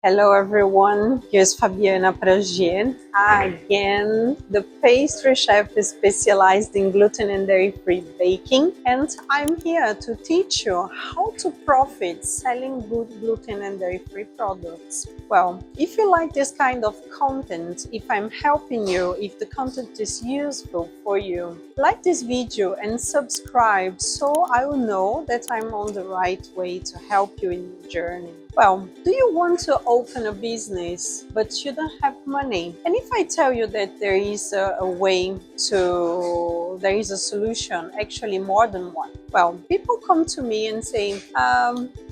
Hello everyone, here's Fabiana Pragier. Again, the pastry chef is specialized in gluten and dairy-free baking, and I'm here to teach you how to profit selling good gluten and dairy-free products. Well, if you like this kind of content, if I'm helping you, if the content is useful for you, like this video and subscribe so I will know that I'm on the right way to help you in your journey. Well, do you want to open a business but you don't have money? And if I tell you that there is there is a solution, actually more than one. Well, people come to me and say,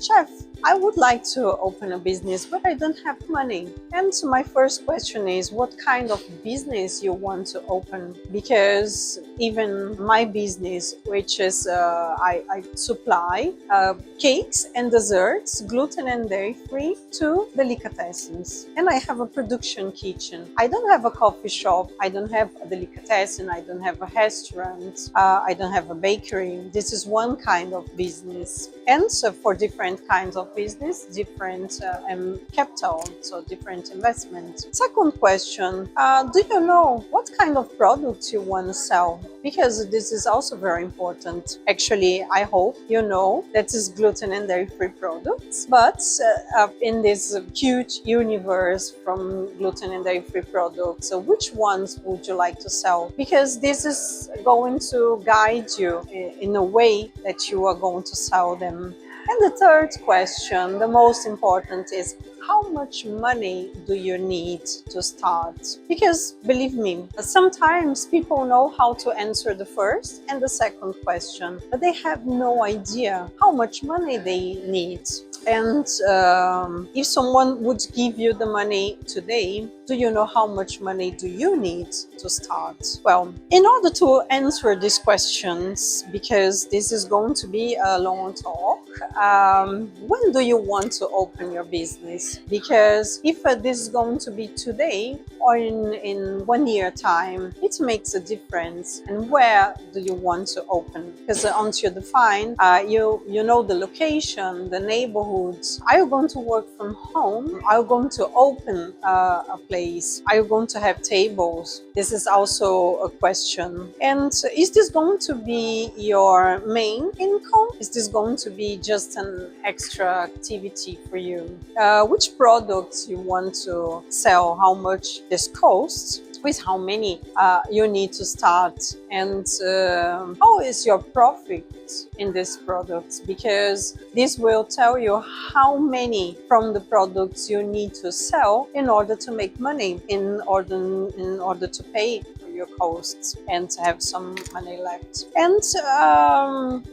Chef, I would like to open a business, but I don't have money. And so my first question is, what kind of business you want to open? Because even my business, which is I supply cakes and desserts, gluten and dairy-free, to delicatessens. And I have a production kitchen. I don't have a coffee shop. I don't have a delicatessen. I don't have a restaurant. I don't have a bakery. This is one kind of business. And so for different kinds of business, different capital, so different investment. Second question, do you know what kind of products you want to sell? Because this is also very important. Actually, I hope you know that is gluten and dairy-free products, but in this huge universe from gluten and dairy-free products, which ones would you like to sell? Because this is going to guide you in a way that you are going to sell them. And the third question, the most important, is how much money do you need to start? Because believe me, sometimes people know how to answer the first and the second question, but they have no idea how much money they need. And if someone would give you the money today, do you know how much money do you need to start? Well, in order to answer these questions, because this is going to be a long talk, when do you want to open your business? Because if this is going to be today or in 1 year time, it makes a difference. And where do you want to open? Because once you define, you know the location, the neighborhoods. Are you going to work from home? Are you going to open a place? Are you going to have tables? This is also a question. And is this going to be your main income? Is this going to be just an extra activity for you? Which products you want to sell? How much this costs? With how many you need to start, and how is your profit in these products, because this will tell you how many from the products you need to sell in order to make money, in order to pay your costs and to have some money left. And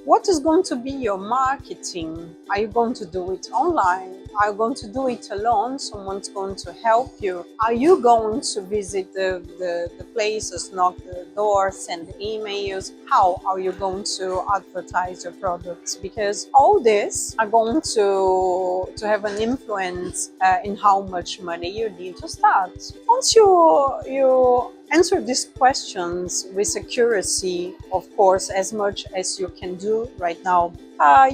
what is going to be your marketing? Are you going to do it online? Are you going to do it alone? Someone's going to help you? Are you going to visit the places, knock the door, send emails? How are you going to advertise your products? Because all this are going to have an influence in how much money you need to start. Once you answer these questions with accuracy, of course, as much as you can do right now,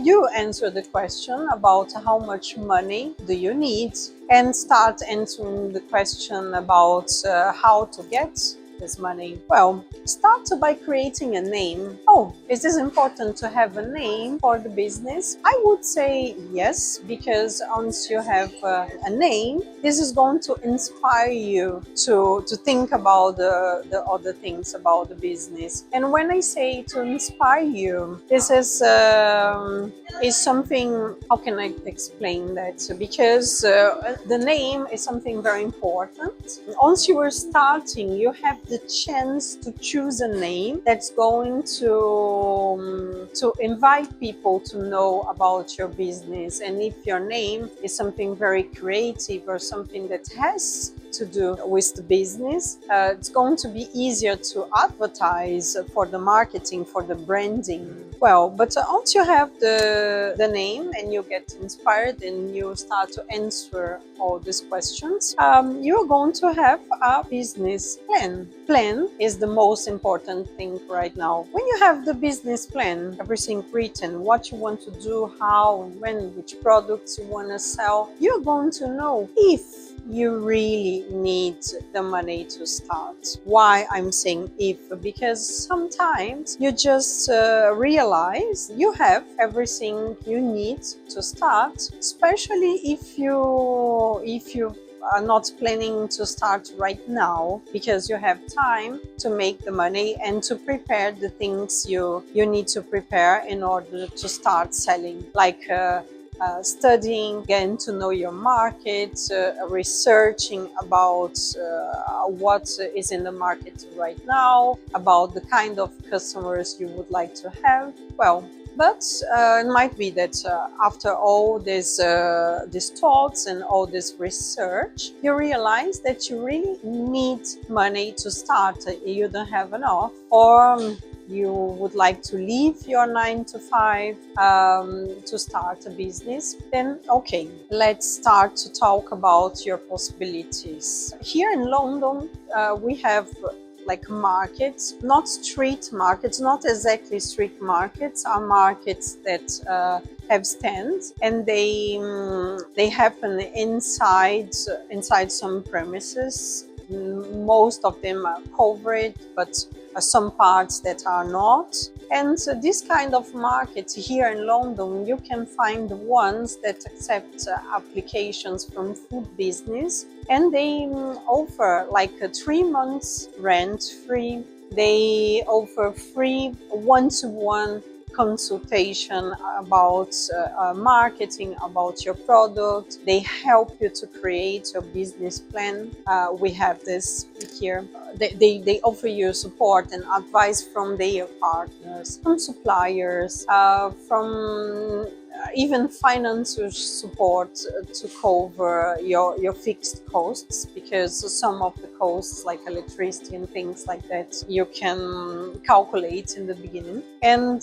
you answer the question about how much money do you need, and start answering the question about how to get this money. Well, start by creating a name. Oh, is this important to have a name for the business? I would say yes, because once you have a name, this is going to inspire you to think about the other things about the business. And when I say to inspire you, this is something, how can I explain that? Because the name is something very important. Once you are starting, you have the chance to choose a name that's going to invite people to know about your business. And if your name is something very creative or something that has to do with the business. It's going to be easier to advertise for the marketing, for the branding. Well, but once you have the name and you get inspired and you start to answer all these questions, you're going to have a business plan. Plan is the most important thing right now. When you have the business plan, everything written, what you want to do, how, when, which products you want to sell, you're going to know if you really need the money to start. Why I'm saying if? Because sometimes you just realize you have everything you need to start, especially if you are not planning to start right now, because you have time to make the money and to prepare the things you need to prepare in order to start selling, like studying, getting to know your market, researching about what is in the market right now, about the kind of customers you would like to have. Well, but it might be that after all these thoughts and all this research, you realize that you really need money to start. You don't have enough, or you would like to leave your 9 to 5 to start a business. Then okay, let's start to talk about your possibilities. Here in London, we have like markets, not street markets, not exactly street markets, are markets that have stands, and they happen inside some premises. Most of them are covered, but some parts that are not. And this kind of market here in London, you can find the ones that accept applications from food business, and they offer like 3 months rent free. They offer free one-to-one consultation about marketing, about your product. They help you to create your business plan. We have this here. They offer you support and advice from their partners, from suppliers, from even financial support to cover your fixed costs, because some of the costs like electricity and things like that you can calculate in the beginning. And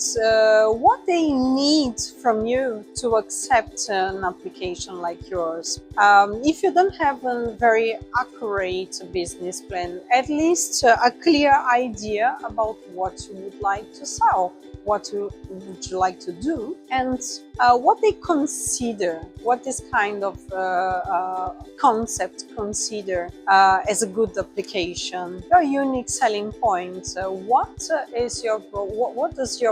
what they need from you to accept an application like yours. If you don't have a very accurate business plan, at least a clear idea about what you would like to sell, what would you like to do, and what they consider, what this kind of concept consider as a good application, your unique selling point. What does your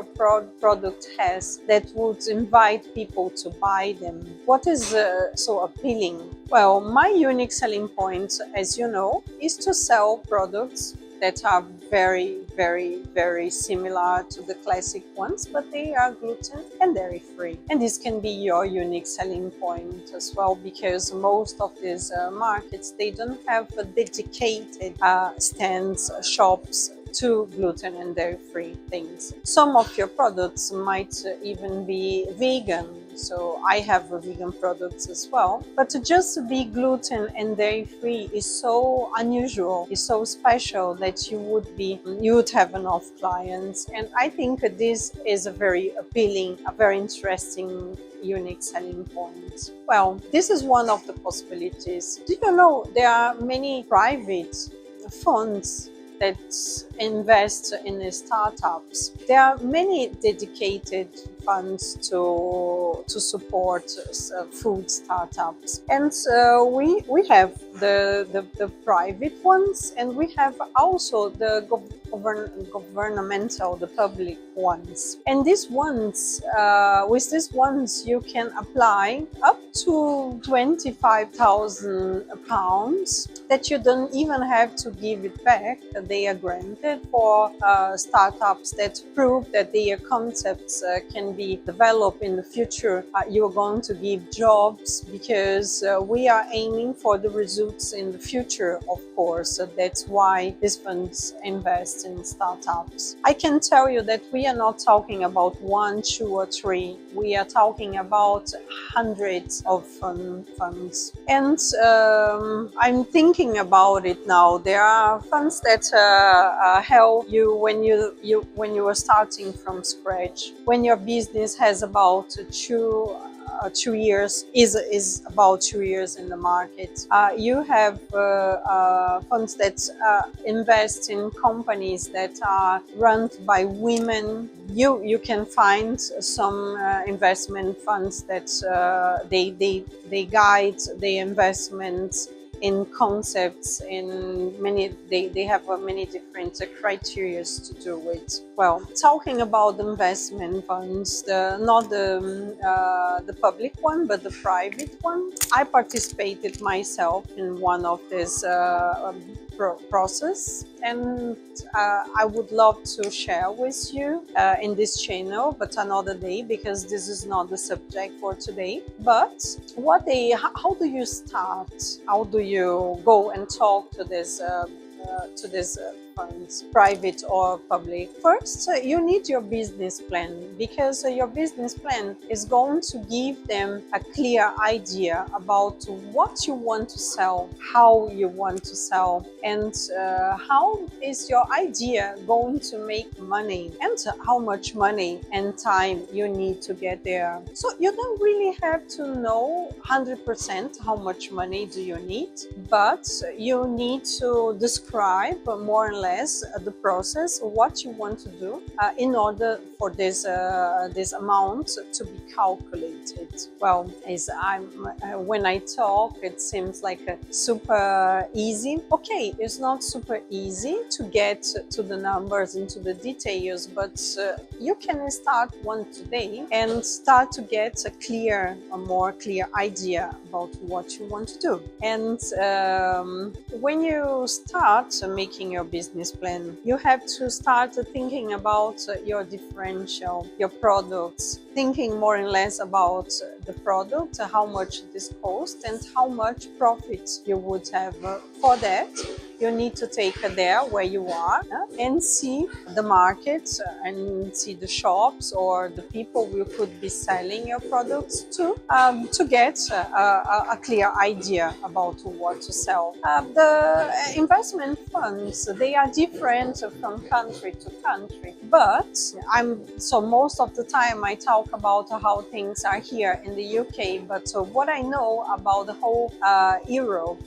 product has that would invite people to buy them? What is so appealing? Well, my unique selling point, as you know, is to sell products that are very, very, very similar to the classic ones, but they are gluten and dairy free. And this can be your unique selling point as well, because most of these markets, they don't have a dedicated stands, shops to gluten and dairy free things. Some of your products might even be vegan. So I have vegan products as well. But just to be gluten and dairy free is so unusual, is so special that you would have enough clients. And I think this is a very appealing, a very interesting unique selling point. Well, this is one of the possibilities. Do you know there are many private funds that invest in startups? There are many dedicated funds to support food startups, and we have the private ones, and we have also the governmental, the public ones. And these ones, with these ones, you can apply up to £25,000 that you don't even have to give it back. They are granted for startups that prove that their concepts can be developed in the future, you're going to give jobs, because we are aiming for the results in the future, of course. So that's why these funds invest in startups. I can tell you that we are not talking about 1, 2, or 3. We are talking about hundreds of funds. And I'm thinking about it now. There are funds that help you when you are starting from scratch. When your business has about 2 years, is about 2 years in the market. You have funds that invest in companies that are run by women. You can find some investment funds that they guide the investments in concepts, in many, they have many different criteria to do it. Well, talking about investment funds, not the public one, but the private one. I participated myself in one of this process, and I would love to share with you in this channel, but another day, because this is not the subject for today. But how do you start? How do you go and talk to this funds, private or public? First, you need your business plan, because your business plan is going to give them a clear idea about what you want to sell, how you want to sell, and how is your idea going to make money, and how much money and time you need to get there. So you don't really have to know 100% how much money do you need, but you need to describe more or less the process, what you want to do in order for this amount to be calculated. Well, when I talk, it seems like super easy. Okay, it's not super easy to get to the numbers and to the details, but you can start one today and start to get a more clear idea about what you want to do. And when you start making your business plan, you have to start thinking about your differential, your products, thinking more and less about the product, how much this costs, and how much profit you would have. For that, you need to take there where you are and see the market and see the shops or the people you could be selling your products to get a clear idea about what to sell. The investment funds, they are different from country to country, but so most of the time I talk about how things are here in the UK, but what I know about the whole Europe,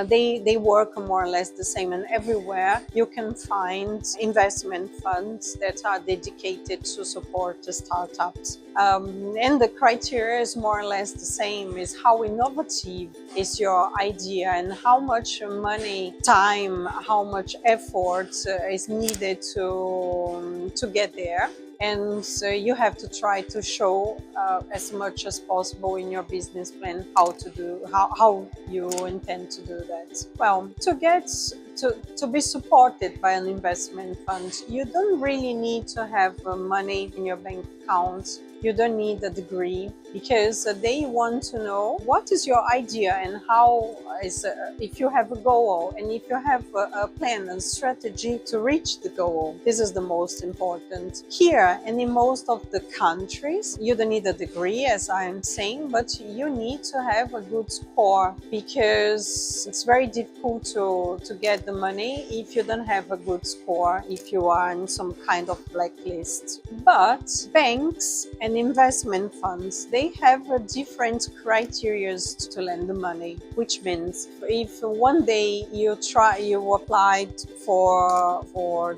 they work more or less the same, and everywhere you can find investment funds that are dedicated to support the startups. And the criteria is more or less the same, is how innovative is your idea and how much money, time, how much effort is needed to get there. And you have to try to show as much as possible in your business plan how you intend to do that. Well, to be supported by an investment fund, you don't really need to have money in your bank account. You don't need a degree, because they want to know what is your idea and how is, if you have a goal and if you have a plan and strategy to reach the goal. This is the most important. Here and in most of the countries, you don't need a degree, as I'm saying, but you need to have a good score, because it's very difficult to get the money if you don't have a good score, if you are in some kind of blacklist. But banks and investment funds, they have different criteria to lend the money, which means if one day you applied for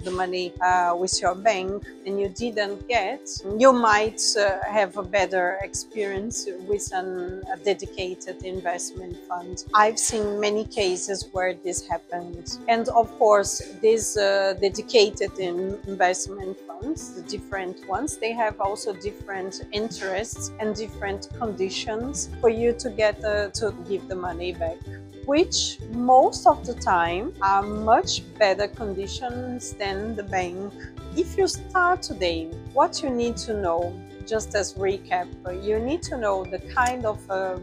the money with your bank and you didn't get, you might have a better experience with a dedicated investment fund. I've seen many cases where this happened. And of course, these dedicated investment funds, the different ones, they have also different interests and different conditions for you to get to give the money back, which most of the time are much better conditions than the bank. If you start today, what you need to know just as recap, you need to know the kind of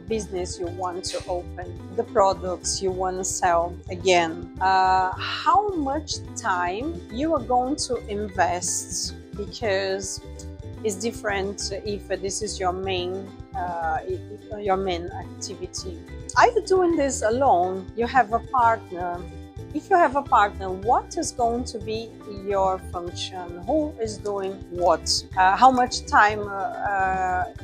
business you want to open, the products you want to sell, again, how much time you are going to invest, because it's different if this is your main activity. Are you doing this alone? You have a partner? If you have a partner, what is going to be your function? Who is doing what? How much time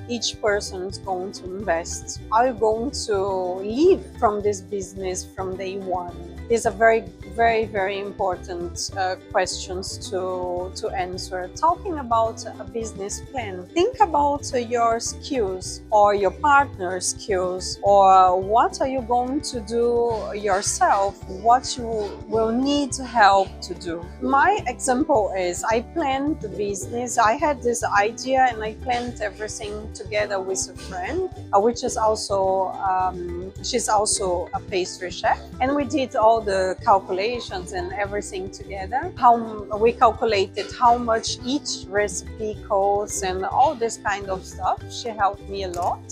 each person is going to invest? Are you going to live from this business from day one? These are very important questions to answer. Talking about a business plan, think about your skills or your partner's skills, or what are you going to do yourself, what you will need help to do. My example is, I planned the business. I had this idea and I planned everything together with a friend, which is also she's also a pastry chef, and we did all the calculations and everything together. How we calculated how much each recipe costs and all this kind of stuff. She helped me a lot.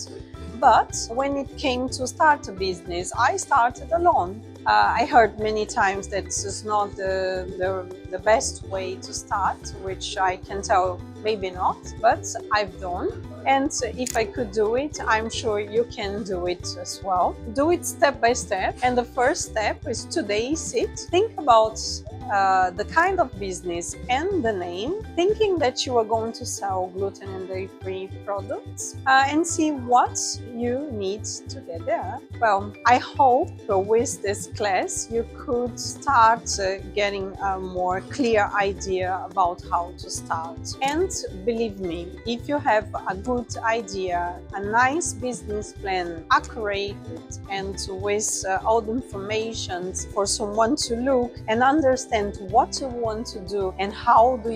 But when it came to start a business, I started alone. I heard many times that this is not the best way to start, which I can tell maybe not, but I've done. And if I could do it, I'm sure you can do it as well. Do it step by step. And the first step is today sit, think about the kind of business and the name, thinking that you are going to sell gluten and dairy-free products, and see what you need to get there. Well, I hope with this class you could start getting a more clear idea about how to start. And believe me, if you have a good idea, a nice business plan, accurate, and with all the information for someone to look and understand what you want to do and how do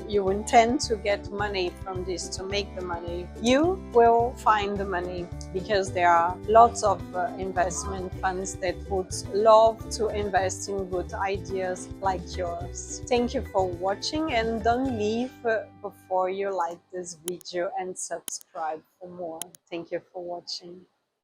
you intend to get money from this, to make the money, you will find the money, because there are lots of investment funds that would love to invest in good ideas like yours. Thank you for watching, and don't leave before you like this video and subscribe for more. Thank you for watching.